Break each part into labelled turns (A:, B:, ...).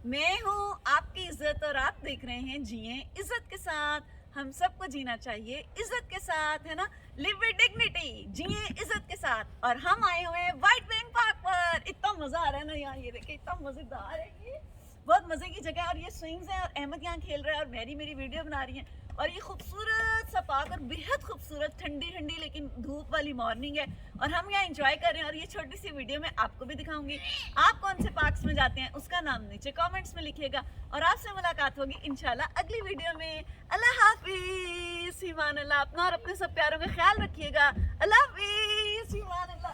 A: मैं हूँ आपकी इज्जत और आप देख रहे हैं जिए इज्जत के साथ। हम सबको जीना चाहिए इज्जत के साथ, है ना। लिव विद डिग्निटी, जिए इज्जत के साथ। और हम आए हुए हैं व्हाइट विंग पार्क पर। इतना मजा आ रहा है ना यहाँ, ये देखिए इतना मजेदार है ये, बहुत मजे की जगह है। और ये स्विंग्स हैं और अहमद यहाँ खेल रहा है और मैरी मेरी वीडियो बना रही है। और ये खूबसूरत सा पार्क और बेहद खूबसूरत ठंडी ठंडी लेकिन धूप वाली मॉर्निंग है और हम यहाँ एंजॉय कर रहे हैं। और ये छोटी सी वीडियो में आपको भी दिखाऊंगी। आप कौन से पार्क्स में जाते हैं उसका नाम नीचे कमेंट्स में लिखिएगा और आपसे मुलाकात होगी इंशाल्लाह अगली वीडियो में। अल्लाह हाफिज, ईमान अल्लाह। अपना और अपने सब प्यारों का ख्याल रखिएगा। अल्लाह हाफिज, ईमान Allah.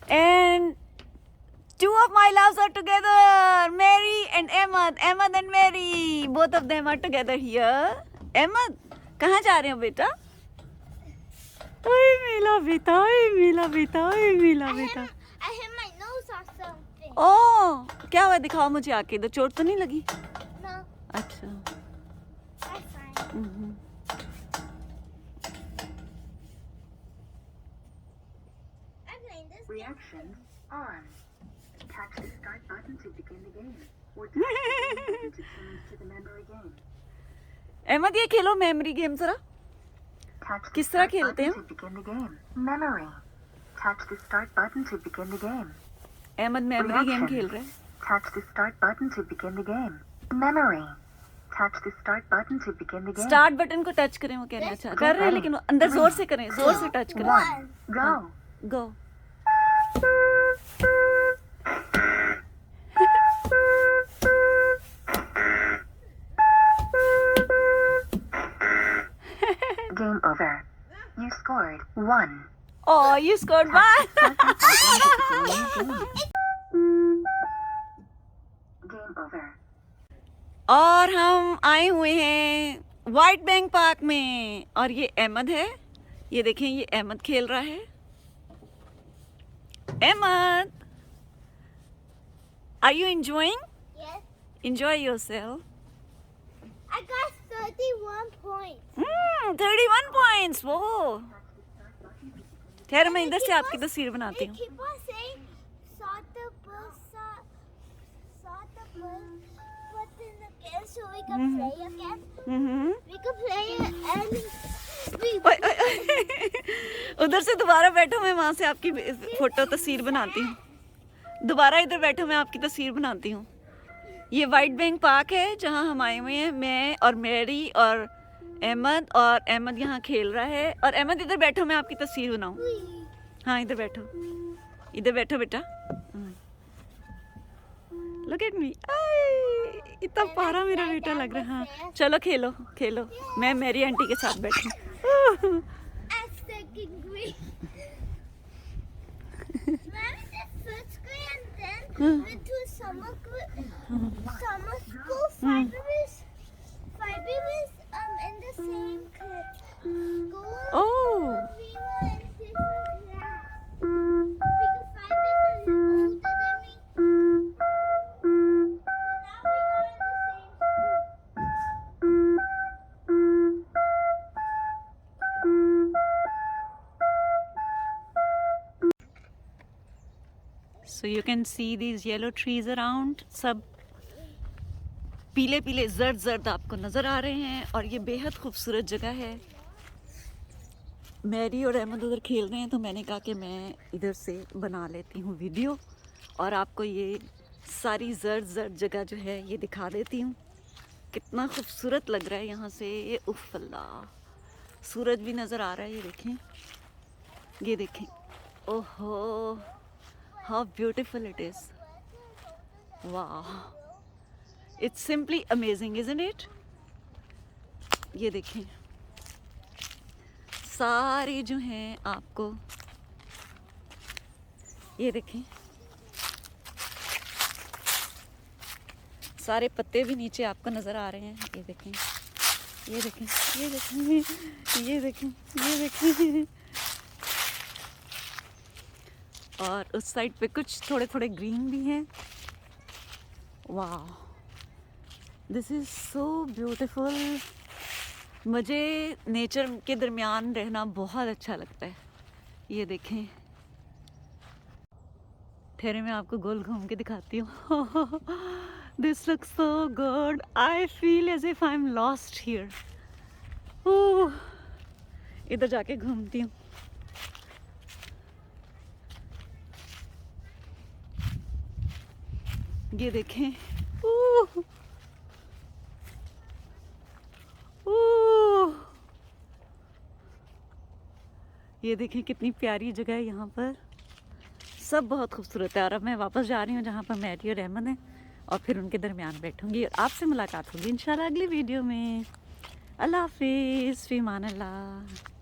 A: And two of my loves are together, Mary and Ahmed. Ahmed and Mary, both of them are together here. Ahmed, कहाँ जा रहे हो बेटा? ओए मिला बेटा, ओए मिला बेटा, ओए मिला बेटा।
B: I hit my nose or something.
A: ओह, क्या हुआ? दिखाओ मुझे आके। इधर चोट तो नहीं लगी?
B: No,
A: अच्छा।
B: I'm fine. I'm playing this.
C: Reaction on. Touch the start button to begin the game. Or touch the play button to change to the memory game.
A: Ahmad ये खेलो मेमोरी गेम जरा।
C: Touch the
A: किस तरह
C: start
A: खेलते
C: button
A: हो?
C: to begin the game. Memory. Touch the start button to begin the game.
A: Ahmed memory game खेल रहे हैं।
C: Touch the start button to begin the game. Memory. Touch the start button to begin the game.
A: Start button को touch करें, वो कहना अच्छा कर रहे हैं लेकिन वो अंदर जोर से करें, जोर से टच करें।
C: 1. Go.
A: Go.
C: Game over. You scored 1.
A: Oh, you scored one.
C: Game over.
A: और हम आए हुए हैं व्हाइट बैंक पार्क में और ये अहमद है। ये देखें, ये अहमद खेल रहा है। Ahmad, are you enjoying?
B: Yes.
A: Enjoy yourself.
B: I got 31 points.
A: 31 points. वो ठहर, मैं इधर से आपकी तस्वीर बनाती
B: They
A: हूँ।
B: keep on saying, saw the button again, so we can play again.
A: Hmm.
B: We can play it and we.
A: ओए, ओए, ओए। उधर से दोबारा बैठो, मैं वहां से आपकी फोटो तस्वीर बनाती हूँ। दोबारा इधर बैठो, मैं आपकी तस्वीर बनाती हूँ। ये व्हाइट बैंक पार्क है जहाँ हम आए हुए हैं, मैं और मैरी और अहमद। और अहमद यहाँ खेल रहा है। और अहमद इधर बैठो, मैं आपकी तस्वीर बनाऊँ। हाँ इधर बैठो, इधर बैठो बेटा। लुक एट मी, इतना प्यारा मेरा बेटा लग रहा है। हाँ चलो खेलो खेलो, मैं मेरी आंटी के साथ बैठी।
B: I'm second grade. Mommy said first grade and then went to summer school. 5 years in the same school.
A: Oh,
B: We were in different class. Because 5 years older than me. Now we are in the same school.
A: so you can see these yellow trees around. सब पीले पीले जर्द जर्द आपको नजर आ रहे हैं और ये बेहद खूबसूरत जगह है। मैरी और अहमद उधर खेल रहे हैं तो मैंने कहा कि मैं इधर से बना लेती हूँ वीडियो और आपको ये सारी जर्द जर्द जगह जो है ये दिखा देती हूँ। कितना खूबसूरत लग रहा है यहाँ से। ये उफ अल्लाह, सूरज भी नज़र आ रहा है। ये देखें, ये देखें, ओहो हाउ ब्यूटीफुल इट इज़। वाह, it's simply amazing, isn't it. ये देखें, सारे जो हैं आपको, ये देखें सारे पत्ते भी नीचे आपको नज़र आ रहे हैं। ये देखें, ये देखें, ये देखें, ये देखें, ये देखें। और उस साइड पे कुछ थोड़े थोड़े ग्रीन भी हैं। वाह, दिस इज़ सो ब्यूटीफुल। मुझे नेचर के दरमियान रहना बहुत अच्छा लगता है। ये देखें, ठहरे मैं आपको गोल घूम के दिखाती हूँ। This looks so good, I feel as if I am lost here. इधर जाके घूमती हूँ। ये देखें, ये देखें कितनी प्यारी जगह है यहाँ पर, सब बहुत खूबसूरत है। और अब मैं वापस जा रही हूँ जहाँ पर मैरी और अहमद हैं, और फिर उनके दरमियान बैठूंगी और आपसे मुलाकात होगी इंशाल्लाह अगली वीडियो में। अल्लाह हाफिज़, फ़ी अमान अल्लाह।